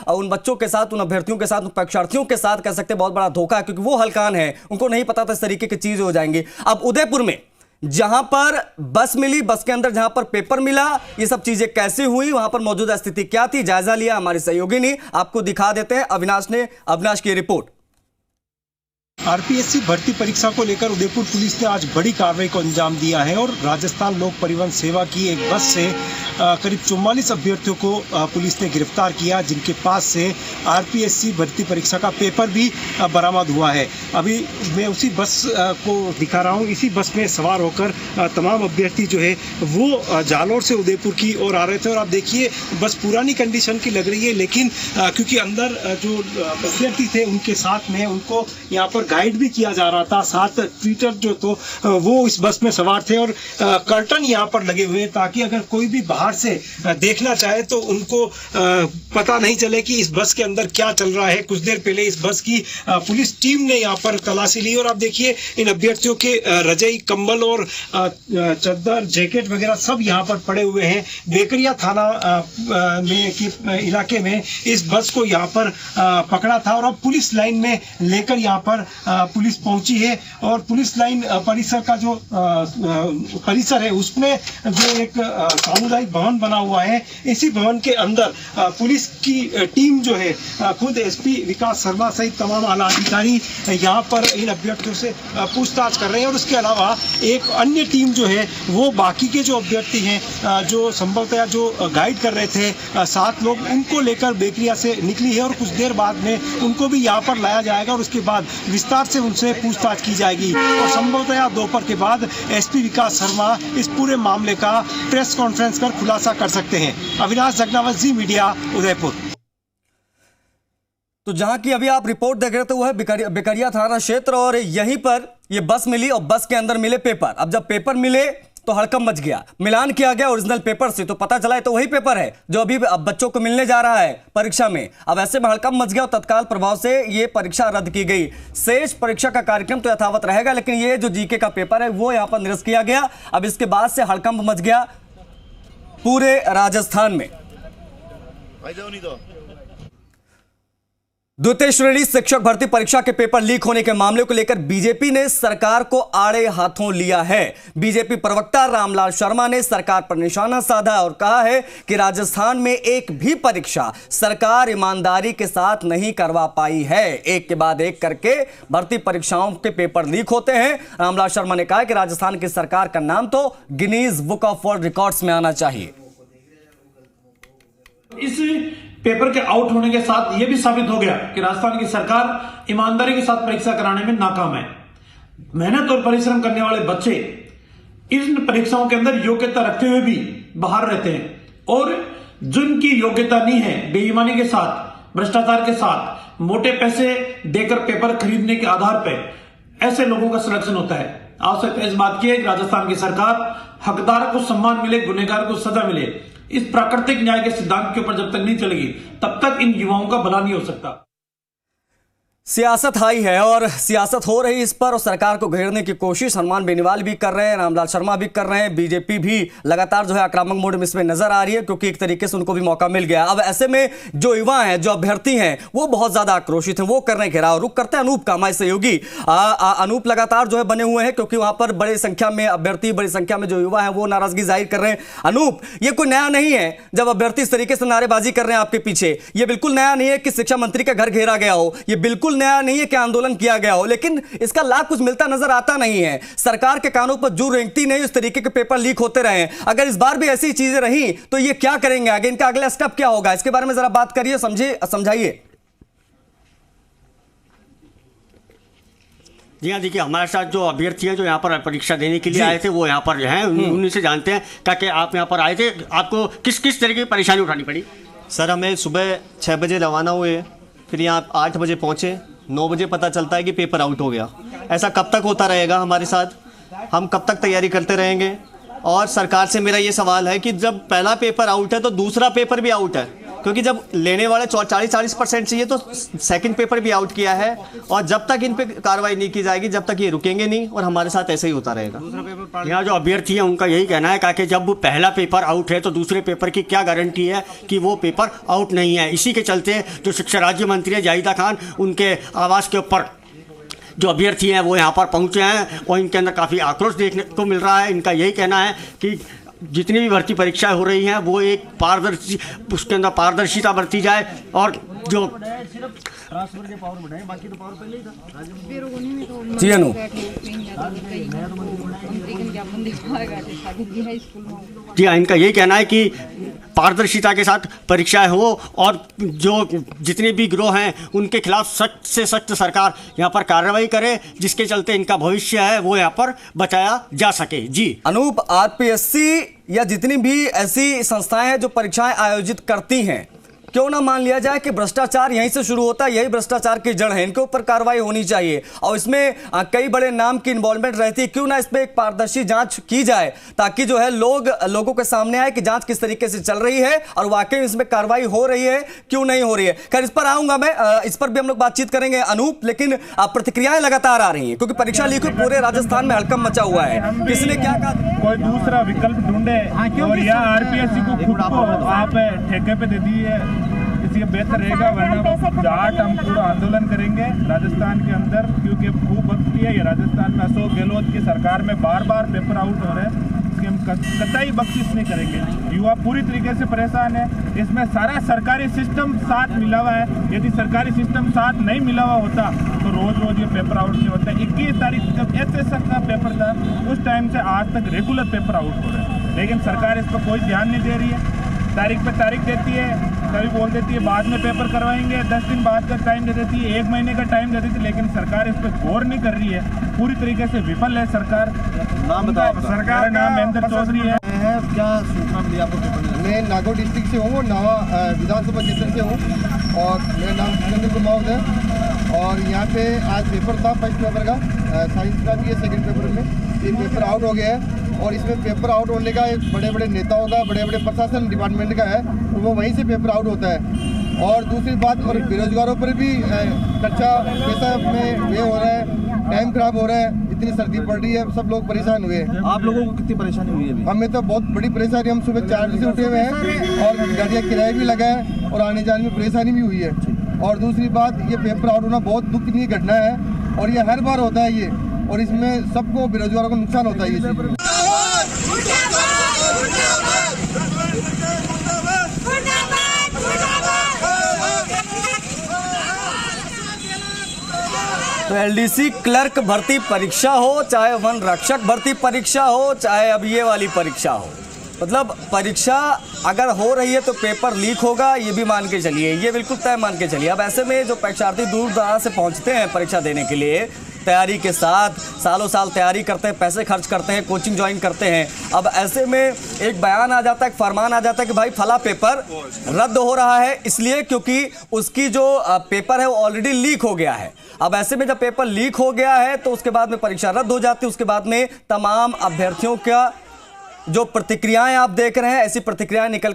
उन बच्चों के साथ, उन अभ्यर्थियों के साथ, उन परीक्षार्थियों के साथ कह सकते हैं बहुत बड़ा धोखा है, क्योंकि वो हलकान है, उनको नहीं पता था इस तरीके की चीजें हो जाएंगी। अब उदयपुर में जहां पर बस मिली, बस के अंदर जहां पर पेपर मिला, ये सब चीजें कैसे हुई, वहां पर मौजूदा स्थिति क्या थी, जायजा लिया हमारे सहयोगी ने, आपको दिखा देते हैं। अविनाश की रिपोर्ट। आरपीएससी भर्ती परीक्षा को लेकर उदयपुर पुलिस ने आज बड़ी कार्रवाई को अंजाम दिया है और राजस्थान लोक परिवहन सेवा की एक बस से करीब 44 अभ्यर्थियों को पुलिस ने गिरफ्तार किया, जिनके पास से आरपीएससी भर्ती परीक्षा का पेपर भी बरामद हुआ है। अभी मैं उसी बस को दिखा रहा हूँ। इसी बस में सवार होकर तमाम अभ्यर्थी जो है वो जालौर से उदयपुर की ओर आ रहे थे और आप देखिए बस पुरानी कंडीशन की लग रही है, लेकिन क्योंकि अंदर जो अभ्यर्थी थे उनके साथ में उनको यहाँ पर गाइड भी किया जा रहा था, साथ ट्विटर जो तो वो इस बस में सवार थे और कर्टन यहाँ पर लगे हुए ताकि अगर कोई भी बाहर से देखना चाहे तो उनको पता नहीं चले कि इस बस के अंदर क्या चल रहा है। कुछ देर पहले इस बस की पुलिस टीम ने यहाँ पर तलाशी ली और आप देखिए इन अभ्यर्थियों के रजाई, कंबल और चद्दर, जैकेट वगैरह सब यहाँ पर पड़े हुए हैं। बेकरिया थाना में की इलाके में इस बस को यहाँ पर पकड़ा था और अब पुलिस लाइन में लेकर यहाँ पर पुलिस पहुंची है और पुलिस लाइन परिसर का जो परिसर है उसमें जो एक सामुदायिक भवन बना हुआ है, इसी भवन के अंदर पुलिस की टीम जो है खुद एसपी विकास शर्मा सहित तमाम आला अधिकारी यहाँ पर इन अभ्यर्थियों से पूछताछ कर रहे हैं और उसके अलावा एक अन्य टीम जो है वो बाकी के जो अभ्यर्थी हैं जो संभवतः जो गाइड कर रहे थे 7 लोग, उनको लेकर बेकरिया से निकली है और कुछ देर बाद में उनको भी यहाँ पर लाया जाएगा और उसके बाद विस्तार से उनसे पूछताछ की जाएगी और संभवतः दोपहर के बाद एसपी विकास शर्मा इस पूरे मामले का प्रेस कॉन्फ्रेंस कर खुलासा कर सकते हैं। अविनाश जगनावत, जी मीडिया, उदयपुर। तो जहां की अभी आप रिपोर्ट देख रहे थे वो है बेकरिया थाना क्षेत्र और यहीं पर ये बस मिली और बस के अंदर मिले पेपर। अब जब पेपर मिले तो हड़कंप मच गया, मिलान किया गया ओरिजिनल पेपर से, तो पता चला है तो वही पेपर है जो अभी बच्चों को मिलने जा रहा है परीक्षा में। अब ऐसे में हड़कंप मच गया और तत्काल प्रभाव से ये परीक्षा रद्द की गई। शेष परीक्षा का कार्यक्रम तो यथावत रहेगा, लेकिन ये जो जीके का पेपर है वो यहाँ पर निरस्त किया गया। अब इसके बाद से हड़कंप मच गया पूरे राजस्थान में। द्वितीय श्रेणी शिक्षक भर्ती परीक्षा के पेपर लीक होने के मामले को लेकर बीजेपी ने सरकार को आड़े हाथों लिया है। बीजेपी प्रवक्ता रामलाल शर्मा ने सरकार पर निशाना साधा और कहा है कि राजस्थान में एक भी परीक्षा सरकार ईमानदारी के साथ नहीं करवा पाई है। एक के बाद एक करके भर्ती परीक्षाओं के पेपर लीक होते हैं। रामलाल शर्मा ने कहा कि राजस्थान की सरकार का नाम तो Guinness book of world records में आना चाहिए। इस पेपर के आउट होने के साथ यह भी साबित हो गया कि राजस्थान की सरकार ईमानदारी के साथ परीक्षा कराने में नाकाम है। मेहनत और परिश्रम करने वाले बच्चे इन परीक्षाओं के अंदर योग्यता रखते हुए भी बाहर रहते हैं और जिनकी योग्यता नहीं है, बेईमानी के साथ, भ्रष्टाचार के साथ, मोटे पैसे देकर पेपर खरीदने के आधार पर ऐसे लोगों का सिलेक्शन होता है। आवश्यकता इस बात की है कि राजस्थान की सरकार हकदार को सम्मान मिले, गुनहगार को सजा मिले। इस प्राकृतिक न्याय के सिद्धांत के ऊपर जब तक नहीं चलेगी तब तक इन युवाओं का भला नहीं हो सकता। सियासत हाई है और सियासत हो रही इस पर और सरकार को घेरने की कोशिश हनुमान बेनीवाल भी कर रहे हैं, रामलाल शर्मा भी कर रहे हैं, बीजेपी भी लगातार जो है आक्रामक मोड में इसमें नजर आ रही है क्योंकि एक तरीके से उनको भी मौका मिल गया। अब ऐसे में जो युवा हैं, जो अभ्यर्थी हैं, वो बहुत ज्यादा आक्रोशित हैं, वो कर रहे हैं घेराव। रुक करते हैं अनूप का, हमारे सहयोगी अनूप लगातार जो है बने हुए हैं क्योंकि वहां पर बड़ी संख्या में अभ्यर्थी, बड़ी संख्या में जो युवा है वो नाराजगी जाहिर कर रहे हैं। अनूप, ये कोई नया नहीं है जब अभ्यर्थी इस तरीके से नारेबाजी कर रहे हैं आपके पीछे। ये बिल्कुल नया नहीं है कि शिक्षा मंत्री का घर घेरा गया हो, ये बिल्कुल नया नहीं है कि आंदोलन किया गया हो, लेकिन इसका लाभ कुछ मिलता नजर आता नहीं है। सरकार के कानों पर जू रेंगती नहीं, इस तरीके के पेपर लीक होते रहे। अगर इस बार भी ऐसी चीजें रही तो ये क्या करेंगे आगे, इनका अगला स्टेप क्या होगा, इसके बारे में जरा बात करिए, समझाइए। जी हाँ, देखिए हमारे साथ जो अभ्यर्थी हैं जो यहाँ पर परीक्षा देने के लिए आए थे वो यहाँ पर हैं, उन्हीं से जानते हैं ताकि आप यहाँ पर आए थे, आपको किस किस तरह की परेशानी उठानी पड़ी। सर, हमें सुबह 6 बजे रवाना हुए, फिर यहाँ 8 बजे पहुँचे, 9 बजे पता चलता है कि पेपर आउट हो गया। ऐसा कब तक होता रहेगा हमारे साथ, हम कब तक तैयारी करते रहेंगे। और सरकार से मेरा ये सवाल है कि जब पहला पेपर आउट है तो दूसरा पेपर भी आउट है, क्योंकि जब लेने वाले 40% चाहिए तो सेकंड पेपर भी आउट किया है, और जब तक इन पे कार्रवाई नहीं की जाएगी जब तक ये रुकेंगे नहीं, और हमारे साथ ऐसे ही होता रहेगा। यहाँ जो अभ्यर्थी है उनका यही कहना है कि जब पहला पेपर आउट है तो दूसरे पेपर की क्या गारंटी है कि वो पेपर आउट नहीं है। इसी के चलते जो शिक्षा राज्य मंत्री है जाहिदा खान, उनके आवास के ऊपर जो अभ्यर्थी हैं वो यहाँ पर पहुँचे हैं और इनके अंदर काफ़ी आक्रोश देखने को मिल रहा है। इनका यही कहना है कि जितनी भी भर्ती परीक्षाएं हो रही हैं वो एक पारदर्शी, उसके अंदर पारदर्शिता बरती जाए, और जो जी अनु, जी हाँ, इनका यही कहना है कि पारदर्शिता के साथ परीक्षाएं हो और जो जितने भी गिरोह हैं उनके खिलाफ सख्त से सख्त सरकार यहाँ पर कार्रवाई करे, जिसके चलते इनका भविष्य है वो यहाँ पर बचाया जा सके। जी अनूप, आरपीएससी या जितनी भी ऐसी संस्थाएं हैं जो परीक्षाएं आयोजित करती हैं, क्यों ना मान लिया जाए कि भ्रष्टाचार यहीं से शुरू होता है, यही भ्रष्टाचार की जड़ है, इनके ऊपर कार्रवाई होनी चाहिए और इसमें कई बड़े नाम की इन्वॉल्वमेंट रहती है। क्यों ना इस पर एक पारदर्शी जांच की जाए ताकि जो है लोगों के सामने आए कि जांच किस तरीके से चल रही है और वाकई इसमें कार्रवाई हो रही है, क्यों नहीं हो रही है। खैर, इस पर आऊंगा मैं, इस पर भी हम लोग बातचीत करेंगे अनूप, लेकिन प्रतिक्रियाएं लगातार आ रही हैं क्योंकि परीक्षा लीक हुई, पूरे राजस्थान में हड़कंप मचा हुआ है। किसी ने क्या कहा, कोई दूसरा विकल्प ढूंढे और या आरपीएससी को खुद को आप ठेके पे दे दिए, इसलिए बेहतर रहेगा। वरना जाट हम पूरा आंदोलन करेंगे राजस्थान के अंदर, क्योंकि खूब वक्त किया ये राजस्थान में अशोक गहलोत की सरकार में बार बार पेपर आउट हो रहे हैं, इसकी हम कतई बख्शिश नहीं करेंगे। युवा पूरी तरीके से परेशान है, इसमें सारा सरकारी सिस्टम साथ मिला हुआ है। यदि सरकारी सिस्टम साथ नहीं मिला हुआ होता तो रोज रोज ये पेपर आउट नहीं होता। 21 तारीख जब एचएसएस का पेपर था उस टाइम से आज तक रेगुलर पेपर आउट हो रहे हैं, लेकिन सरकार इस पर कोई ध्यान नहीं दे रही है। तारीख पे तारीख देती है, कभी बोल देती है बाद में पेपर करवाएंगे, 10 दिन बाद का टाइम दे देती है, 1 महीने का टाइम दे देती है, लेकिन सरकार इस पर गौर नहीं कर रही है। पूरी तरीके से विफल है सरकार। नाम बताओ। सरकार का नाम महेंद्र चौधरी है। क्या सूचना मिली आपको? मैं नागौर डिस्ट्रिक्ट से हूँ, नावा विधानसभा क्षेत्र से हूँ और मेरा नाम जितेंद्र कुमार है। और यहाँ पे आज पेपर था फर्स्ट पेपर का, साइंस का भी है। सेकंड पेपर में 3 पेपर आउट हो गया है और इसमें पेपर आउट होने का बड़े बड़े नेताओं का, बड़े बड़े प्रशासन डिपार्टमेंट का है, वो वहीं से पेपर आउट होता है। और दूसरी बात, और बेरोजगारों पर भी खर्चा पैसा में वे हो रहा है, टाइम खराब हो रहा है, इतनी सर्दी पड़ रही है, सब लोग परेशान हुए हैं। आप लोगों को कितनी परेशानी हुई है? हमें तो बहुत बड़ी परेशानी, हम सुबह 4 बजे से उठे हुए हैं और गाड़ियाँ किराया भी लगा है और आने जाने में परेशानी भी हुई है। और दूसरी बात, ये पेपर आउट होना बहुत दुख की घटना है और ये हर बार होता है ये, और इसमें सबको बेरोजगारों को नुकसान होता है। ये तो एलडीसी क्लर्क भर्ती परीक्षा हो, चाहे वन रक्षक भर्ती परीक्षा हो, चाहे अब ये वाली परीक्षा हो, मतलब परीक्षा अगर हो रही है तो पेपर लीक होगा, ये भी मान के चलिए, ये बिल्कुल तय मान के चलिए। अब ऐसे में जो परीक्षार्थी दूर दराज से पहुंचते हैं परीक्षा देने के लिए तैयारी के साथ, सालों साल तैयारी करते हैं, पैसे खर्च करते हैं, कोचिंग ज्वाइन करते हैं, अब ऐसे में एक बयान आ जाता है, एक फरमान आ जाता है कि भाई फला पेपर रद्द हो रहा है इसलिए क्योंकि उसकी जो पेपर है वो ऑलरेडी लीक हो गया है। अब ऐसे में जब पेपर लीक हो गया है तो उसके बाद में परीक्षा रद्द हो जाती है। उसके बाद में तमाम अभ्यर्थियों का जो प्रतिक्रियाएं आप देख रहे हैं, ऐसी प्रतिक्रियाएं निकल